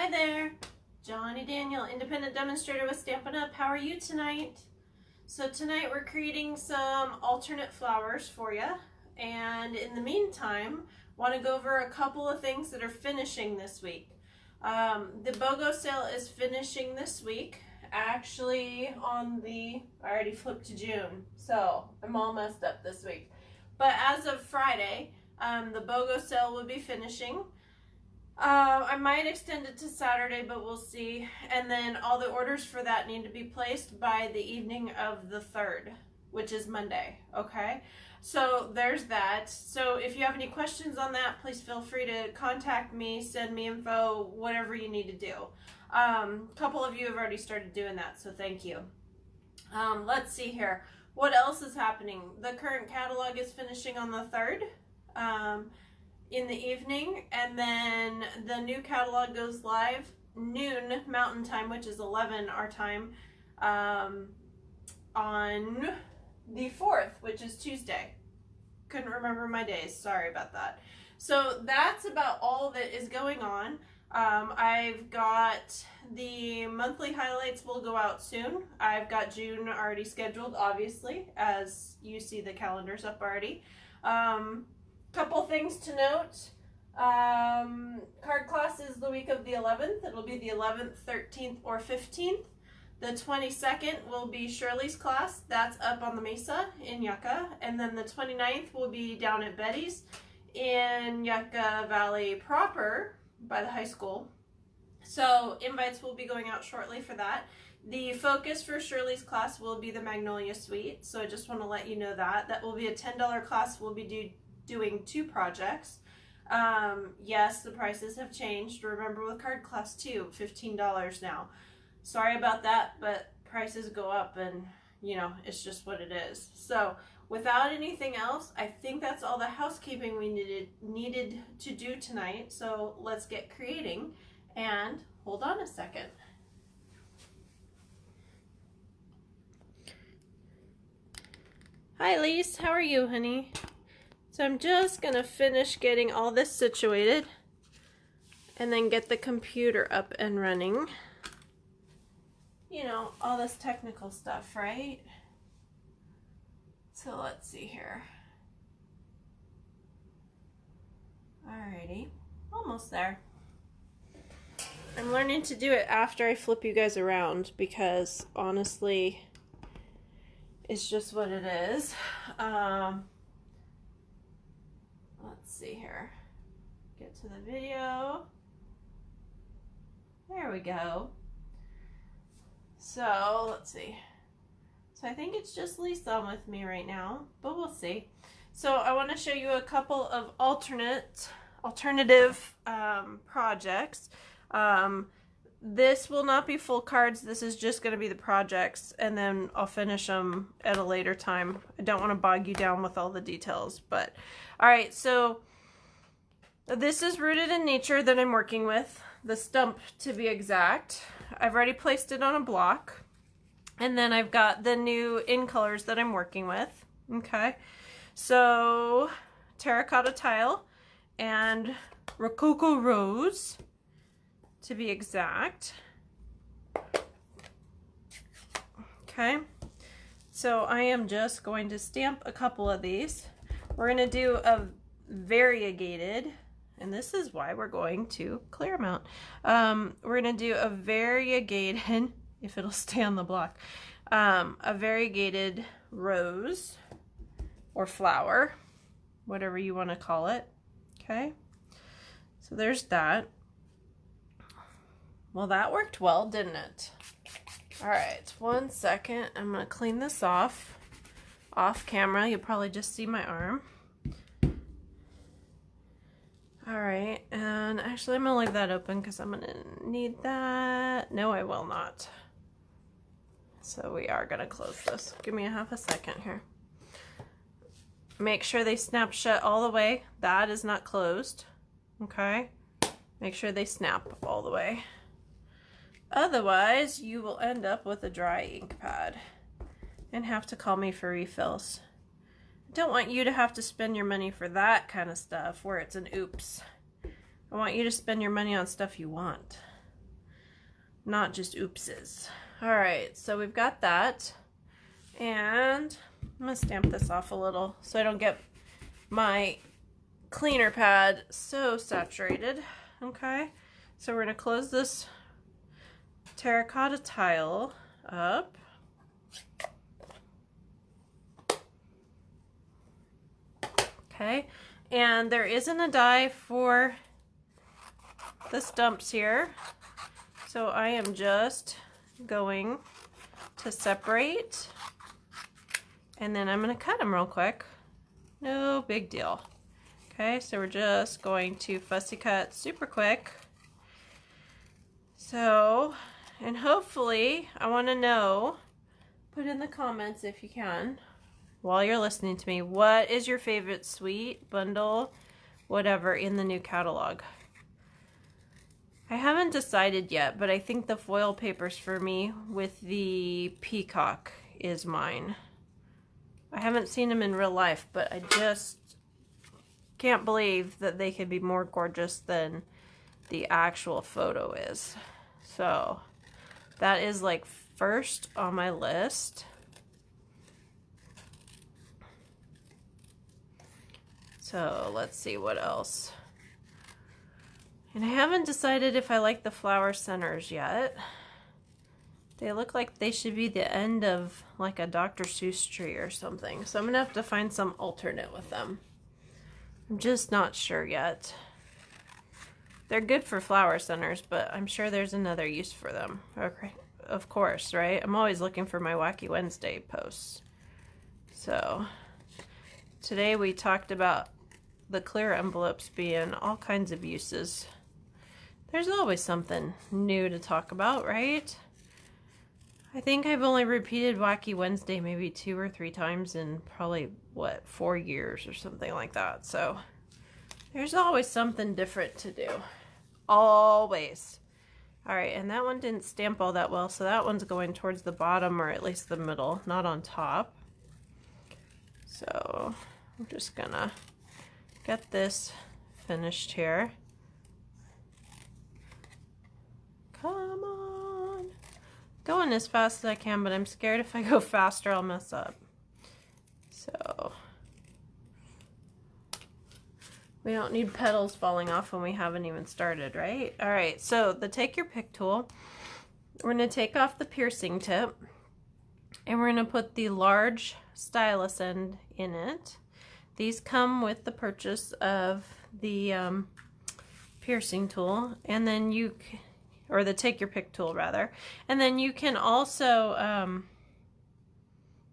Hi there, Johnny Daniel, independent demonstrator with Stampin' Up. How are you tonight? So tonight we're creating some alternate flowers for you, and in the meantime, want to go over a couple of things that are finishing this week. The BOGO sale is finishing this week. Actually, I already flipped to June, so I'm all messed up this week. But as of Friday, the BOGO sale will be finishing. I might extend it to Saturday, but we'll see. And then all the orders for that need to be placed by the evening of the 3rd, which is Monday, okay? So there's that. So if you have any questions on that, please feel free to contact me, send me info, whatever you need to do. A couple of you have already started doing that, so thank you. Let's see here. What else is happening? The current catalog is finishing on the 3rd. In the evening, and then the new catalog goes live noon Mountain Time, which is 11 our time, on the 4th, which is Tuesday. Couldn't remember my days, sorry about that. So that's about all that is going on. I've got the monthly highlights will go out soon. I've got June already scheduled, obviously, as you see the calendars up already. Couple things to note. Card class is the week of the 11th. It'll be the 11th, 13th, or 15th. The 22nd will be Shirley's class. That's up on the Mesa in Yucca. And then the 29th will be down at Betty's in Yucca Valley proper by the high school. So invites will be going out shortly for that. The focus for Shirley's class will be the Magnolia Suite. So I just want to let you know that. That will be a $10 class. We'll be doing 2 projects. Yes, the prices have changed. Remember with card class too, $15 now. Sorry about that, but prices go up and you know, it's just what it is. So without anything else, I think that's all the housekeeping we needed to do tonight. So let's get creating, and hold on a second. Hi Lise, how are you, honey? So I'm just gonna finish getting all this situated and then get the computer up and running. You know, all this technical stuff, right? So let's see here. Alrighty, almost there. I'm learning to do it after I flip you guys around because honestly, it's just what it is. Let's see here. Get to the video. There we go. So let's see. So I think it's just Lisa on with me right now, but we'll see. So I want to show you a couple of alternative projects. This will not be full cards. This is just going to be the projects, and then I'll finish them at a later time. I don't want to bog you down with all the details, but all right. So this is Rooted in Nature that I'm working with, the stump to be exact. I've already placed it on a block, and then I've got the new in colors that I'm working with. Okay, so terracotta tile and Rococo Rose to be exact. Okay, so I am just going to stamp a couple of these. We're going to do a variegated, and this is why we're going to Claremont. We're going to do a variegated, if it'll stay on the block, a variegated rose or flower, whatever you want to call it. Okay, so there's that. Well, that worked well, didn't it? All right, 1 second. I'm going to clean this off camera. You'll probably just see my arm. All right, and actually I'm going to leave that open because I'm going to need that. No, I will not. So we are going to close this. Give me a half a second here. Make sure they snap shut all the way. That is not closed. Okay? Make sure they snap all the way. Otherwise, you will end up with a dry ink pad and have to call me for refills. I don't want you to have to spend your money for that kind of stuff where it's an oops. I want you to spend your money on stuff you want. not just oopses. All right, so we've got that. And I'm gonna stamp this off a little so I don't get my cleaner pad so saturated. Okay, so we're gonna close this terracotta tile up. Okay, and there isn't a die for the stumps here, so I am just going to separate, and then I'm going to cut them real quick. No big deal. Okay, so we're just going to fussy cut super quick. So, and hopefully, I want to know, put in the comments if you can, while you're listening to me, what is your favorite suite, bundle, whatever in the new catalog? I haven't decided yet, but I think the foil papers for me with the peacock is mine. I haven't seen them in real life, but I just can't believe that they could be more gorgeous than the actual photo is. So that is like first on my list. So let's see what else. And I haven't decided if I like the flower centers yet. They look like they should be the end of like a Dr. Seuss tree or something. So I'm gonna have to find some alternate with them. I'm just not sure yet. They're good for flower centers, but I'm sure there's another use for them. Okay, of course, right? I'm always looking for my Wacky Wednesday posts. So today we talked about the clear envelopes being all kinds of uses. There's always something new to talk about, right? I think I've only repeated Wacky Wednesday maybe 2 or 3 times in probably, what, 4 years or something like that. So there's always something different to do. Always. All right, and that one didn't stamp all that well, so that one's going towards the bottom, or at least the middle, not on top. So I'm just gonna get this finished here. Come on. Going as fast as I can, but I'm scared if I go faster I'll mess up. So we don't need petals falling off when we haven't even started, right? All right, so the Take Your Pick tool, we're gonna take off the piercing tip and we're gonna put the large stylus end in it. These come with the purchase of the piercing tool, and then you, or the Take Your Pick tool rather, and then you can also,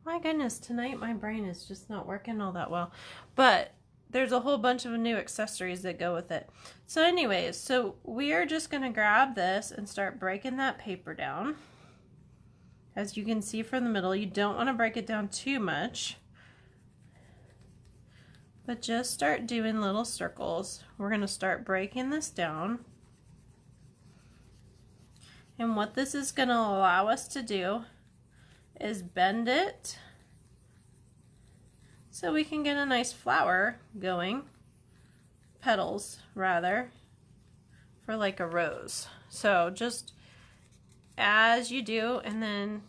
my goodness, tonight my brain is just not working all that well, but there's a whole bunch of new accessories that go with it. So anyways, so we are just gonna grab this and start breaking that paper down. As you can see from the middle, you don't want to break it down too much, but just start doing little circles. We're going to start breaking this down. And what this is going to allow us to do is bend it so we can get a nice flower going, petals rather, for like a rose. So just as you do, and then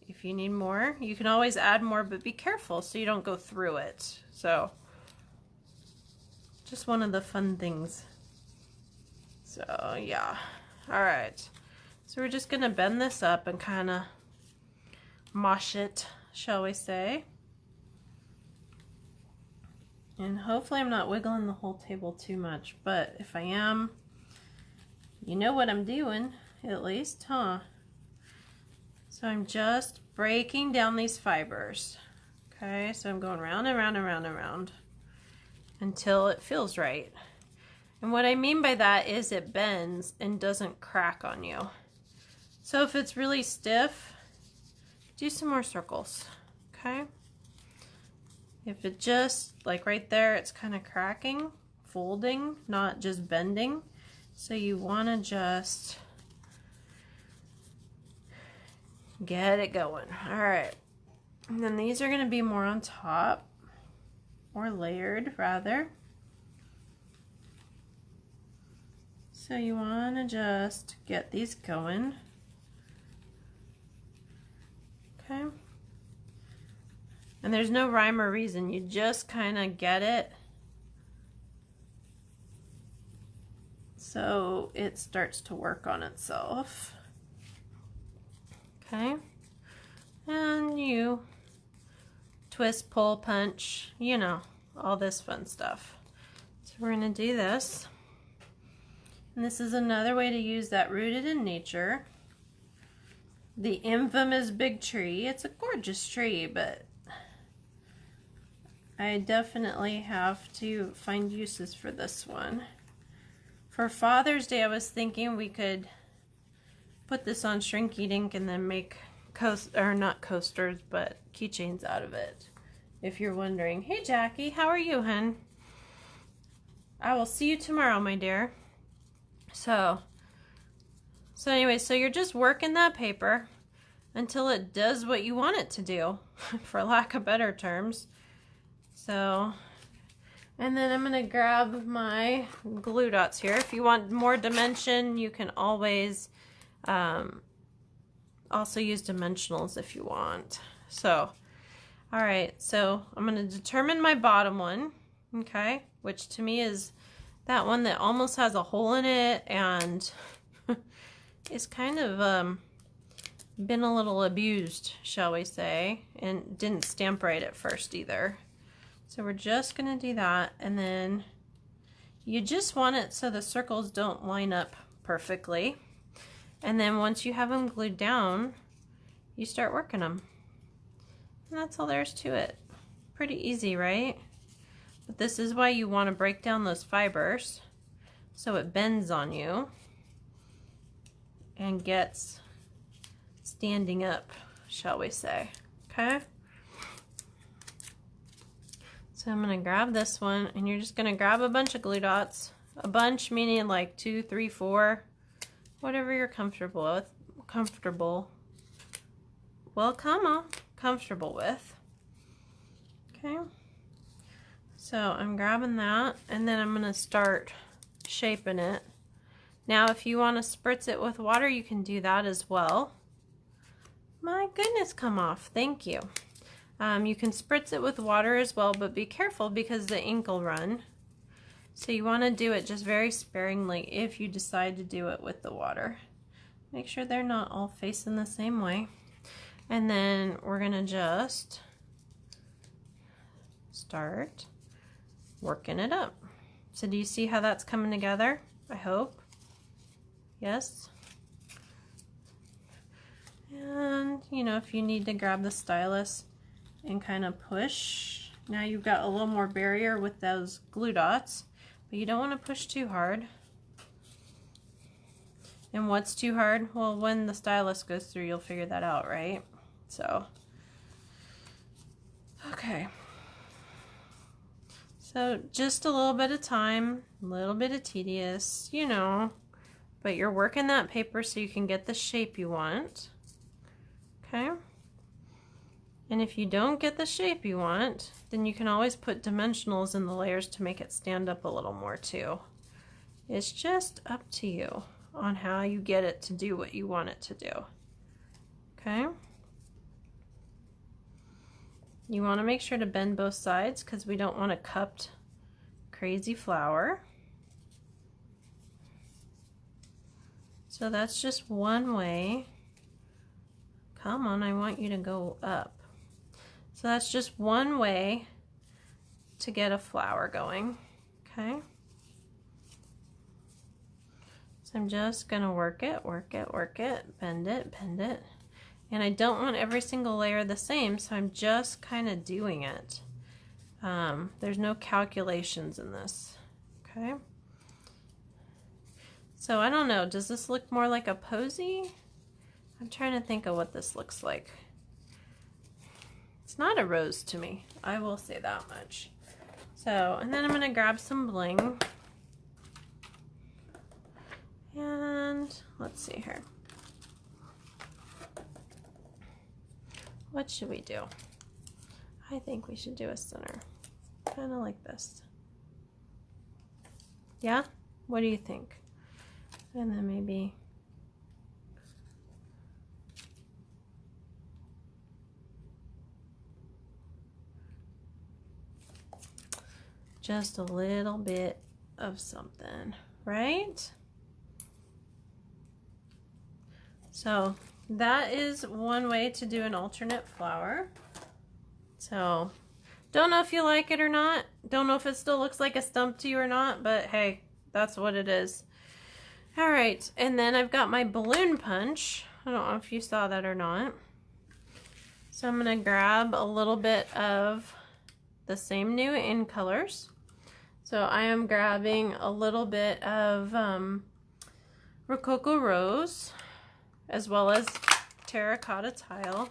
if you need more, you can always add more, but be careful so you don't go through it. So just one of the fun things. So yeah, all right. So we're just gonna bend this up and kind of mosh it, shall we say. And hopefully I'm not wiggling the whole table too much, but if I am, you know what I'm doing, at least, huh? So I'm just breaking down these fibers. Okay, so I'm going round and round and round and round until it feels right. And what I mean by that is it bends and doesn't crack on you. So if it's really stiff, do some more circles, okay? If it just, like right there, it's kind of cracking, folding, not just bending. So you want to just get it going. All right. And then these are going to be more on top, or layered rather. So you want to just get these going. And there's no rhyme or reason. You just kind of get it. So it starts to work on itself. Okay. And you twist, pull, punch, you know, all this fun stuff. So we're going to do this. And this is another way to use that rooted in nature. The infamous big tree. It's a gorgeous tree, but I definitely have to find uses for this one. For Father's Day, I was thinking we could put this on Shrinky Dink and then make not coasters, but keychains out of it. If you're wondering. Hey Jackie, how are you, hun? I will see you tomorrow, my dear. So anyway, so you're just working that paper until it does what you want it to do, for lack of better terms. So, and then I'm gonna grab my glue dots here. If you want more dimension, you can always also use dimensionals if you want. So, all right, so I'm gonna determine my bottom one, okay, which to me is that one that almost has a hole in it and it's kind of been a little abused, shall we say, and didn't stamp right at first either. So we're just gonna do that, and then you just want it so the circles don't line up perfectly. And then once you have them glued down, you start working them. And that's all there is to it. Pretty easy, right? But this is why you want to break down those fibers so it bends on you and gets standing up, shall we say. Okay? So I'm going to grab this one, and you're just going to grab a bunch of glue dots. A bunch meaning like 2, 3, 4, whatever you're comfortable with. Comfortable with. Okay. So I'm grabbing that, and then I'm going to start shaping it. Now if you want to spritz it with water, you can do that as well. My goodness, come off. Thank you. You can spritz it with water as well, but be careful because the ink will run. So you want to do it just very sparingly if you decide to do it with the water. Make sure they're not all facing the same way. And then we're going to just start working it up. So do you see how that's coming together? I hope. Yes. And, you know, if you need to grab the stylus and kind of push. Now you've got a little more barrier with those glue dots, but you don't want to push too hard. And what's too hard? Well, when the stylus goes through, you'll figure that out, right? So, okay. So just a little bit of time, a little bit of tedious, you know, but you're working that paper so you can get the shape you want. Okay. And if you don't get the shape you want, then you can always put dimensionals in the layers to make it stand up a little more too. It's just up to you on how you get it to do what you want it to do. Okay? You want to make sure to bend both sides because we don't want a cupped, crazy flower. So that's just one way. Come on, I want you to go up. So that's just one way to get a flower going, okay? So I'm just gonna work it, bend it, bend it. And I don't want every single layer the same, so I'm just kind of doing it. There's no calculations in this, okay? So I don't know, does this look more like a posy? I'm trying to think of what this looks like. It's not a rose to me, I will say that much. So, and then I'm gonna grab some bling. And let's see here. What should we do? I think we should do a center. Kind of like this. Yeah? What do you think? And then maybe just a little bit of something, right? So that is one way to do an alternate flower. So don't know if you like it or not. Don't know if it still looks like a stump to you or not, but hey, that's what it is. All right, and then I've got my balloon punch. I don't know if you saw that or not. So I'm gonna grab a little bit of the same new in colors. So I am grabbing a little bit of Rococo Rose, as well as Terracotta Tile.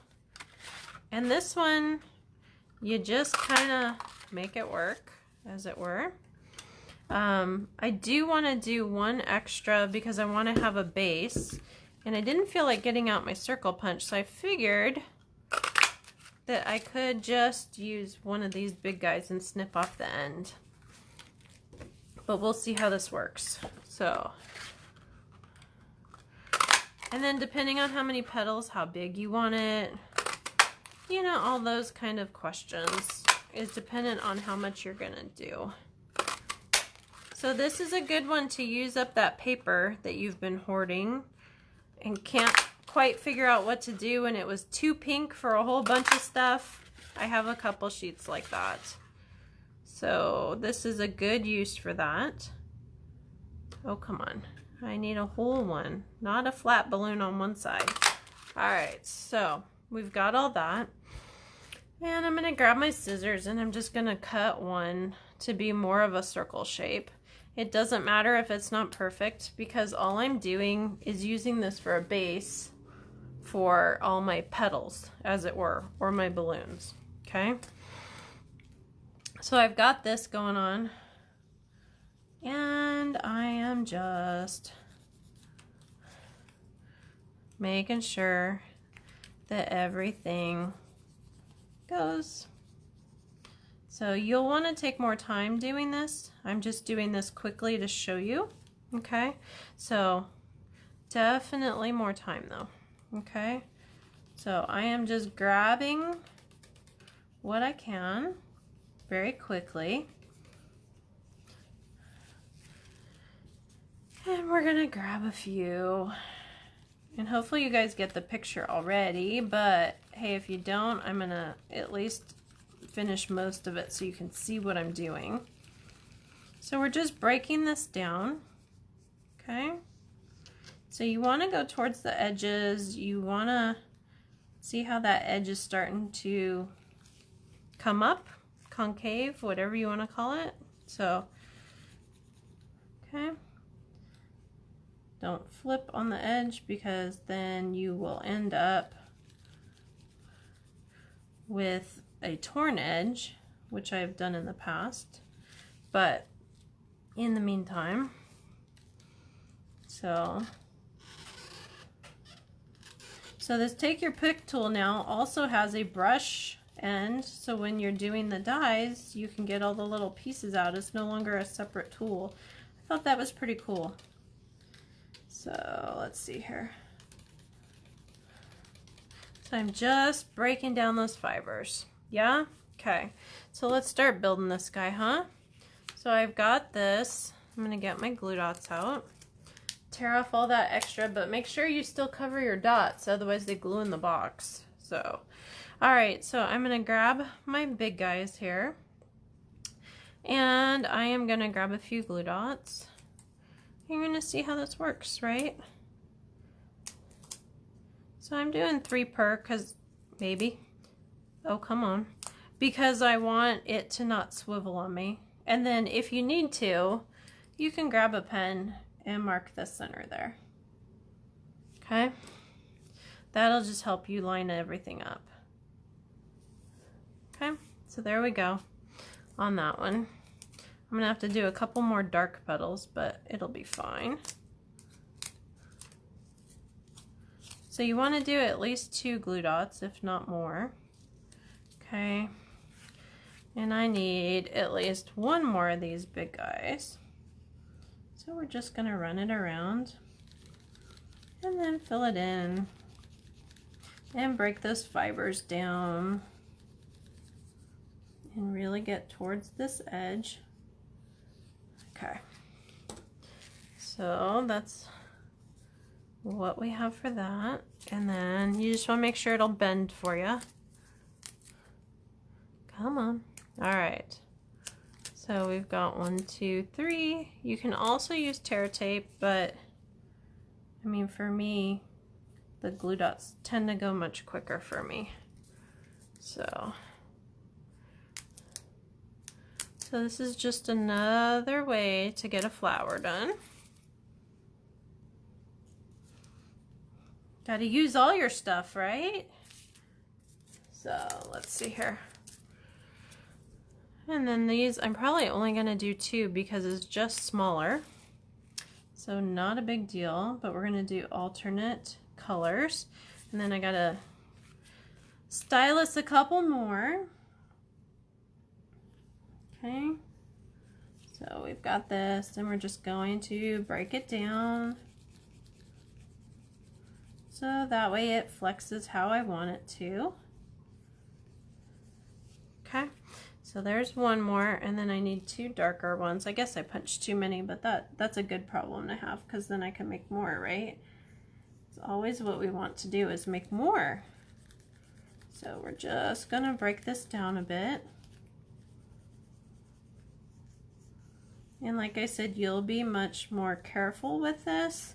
And this one, you just kind of make it work, as it were. I do want to do one extra because I want to have a base, and I didn't feel like getting out my circle punch, so I figured that I could just use one of these big guys and snip off the end. But we'll see how this works. So, and then depending on how many petals, how big you want it, you know, all those kind of questions is dependent on how much you're gonna do. So this is a good one to use up that paper that you've been hoarding and can't quite figure out what to do, and it was too pink for a whole bunch of stuff. I have a couple sheets like that. So this is a good use for that. Oh, come on. I need a whole one, not a flat balloon on one side. All right, so we've got all that. And I'm gonna grab my scissors and I'm just gonna cut one to be more of a circle shape. It doesn't matter if it's not perfect because all I'm doing is using this for a base for all my petals, as it were, or my balloons, okay? So I've got this going on, and I am just making sure that everything goes. So you'll want to take more time doing this. I'm just doing this quickly to show you, okay? So definitely more time though, okay? So I am just grabbing what I can very quickly. And we're gonna grab a few. And hopefully you guys get the picture already, but hey, if you don't, I'm gonna at least finish most of it so you can see what I'm doing. So we're just breaking this down, okay? So you wanna go towards the edges. You wanna see how that edge is starting to come up, concave, whatever you wanna call it. So, okay. Don't flip on the edge because then you will end up with a torn edge, which I've done in the past. But in the meantime, so this Take Your Pick tool now also has a brush end, so when you're doing the dies, you can get all the little pieces out. It's no longer a separate tool. I thought that was pretty cool. So let's see here. So I'm just breaking down those fibers. Yeah? Okay. So let's start building this guy, huh? So I've got this. I'm going to get my glue dots out. Tear off all that extra, but make sure you still cover your dots, otherwise they glue in the box. So, all right. So I'm going to grab my big guys here. And I am going to grab a few glue dots. You're going to see how this works, right? So I'm doing 3 per, because maybe, oh come on, because I want it to not swivel on me. And then if you need to, you can grab a pen and mark the center there. Okay? That'll just help you line everything up. Okay, so there we go on that one. I'm gonna have to do a couple more dark petals, but it'll be fine. So you want to do at least 2 glue dots, if not more. Okay. And I need at least 1 more of these big guys. So we're just gonna run it around and then fill it in and break those fibers down and really get towards this edge. Okay. So that's what we have for that. And then you just want to make sure it'll bend for you. Come on. All right. So we've got 1, 2, 3. You can also use tear tape, but I mean, for me, the glue dots tend to go much quicker for me. So this is just another way to get a flower done. Gotta use all your stuff, right? So let's see here. And then these, I'm probably only gonna do 2 because it's just smaller. So not a big deal, but we're gonna do alternate colors. And then I gotta stylus a couple more. Okay, so we've got this, and we're just going to break it down so that way it flexes how I want it to. Okay, so there's one more, and then I need 2 darker ones. I guess I punched too many, but that's a good problem to have, because then I can make more, right? It's always what we want to do, is make more. So we're just gonna break this down a bit. And like I said, you'll be much more careful with this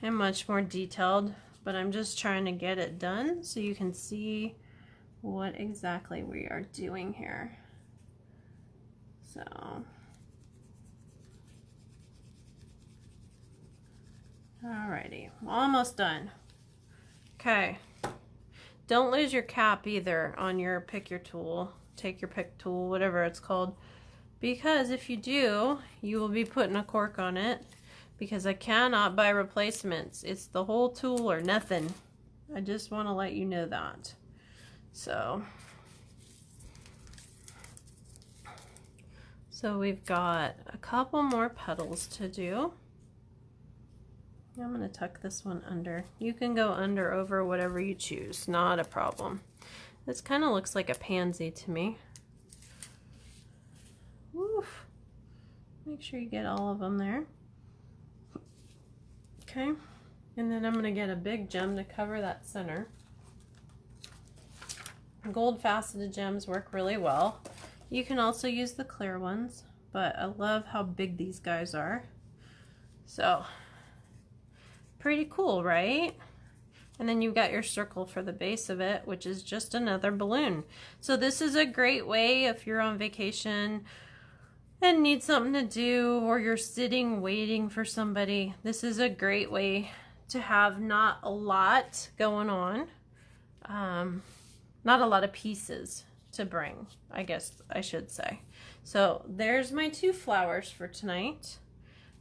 and much more detailed, but I'm just trying to get it done so you can see what exactly we are doing here. So, alrighty, almost done. Okay, don't lose your cap either on your pick your tool, take your pick tool, whatever it's called. Because if you do, you will be putting a cork on it, because I cannot buy replacements. It's the whole tool or nothing. I just want to let you know that. So we've got a couple more petals to do. I'm going to tuck this one under. You can go under, over, whatever you choose. Not a problem. This kind of looks like a pansy to me. Woof. Make sure you get all of them there. Okay, and then I'm going to get a big gem to cover that center. Gold faceted gems work really well. You can also use the clear ones, but I love how big these guys are. So, pretty cool, right? And then you've got your circle for the base of it, which is just another balloon. So this is a great way if you're on vacation and need something to do, or you're sitting waiting for somebody. This is a great way to have not a lot going on, not a lot of pieces to bring, I guess I should say. So there's my 2 flowers for tonight.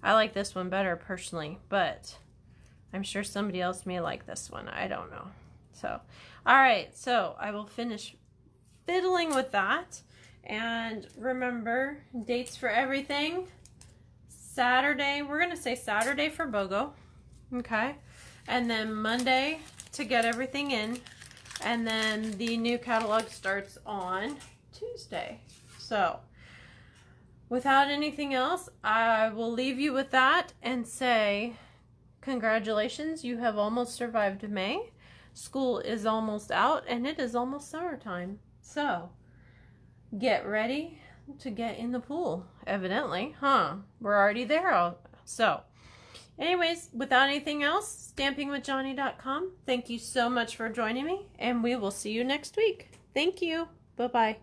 I like this one better personally, but I'm sure somebody else may like this one. I don't know. So, all right, so I will finish fiddling with that. And remember, dates for everything. Saturday, we're going to say Saturday for BOGO. Okay. And then Monday to get everything in. And then the new catalog starts on Tuesday. So, without anything else, I will leave you with that and say, congratulations, you have almost survived May. School is almost out and it is almost summertime. So, get ready to get in the pool, evidently, huh? We're already there. So, anyways, without anything else, stampingwithjohnny.com. Thank you so much for joining me, and we will see you next week. Thank you. Bye-bye.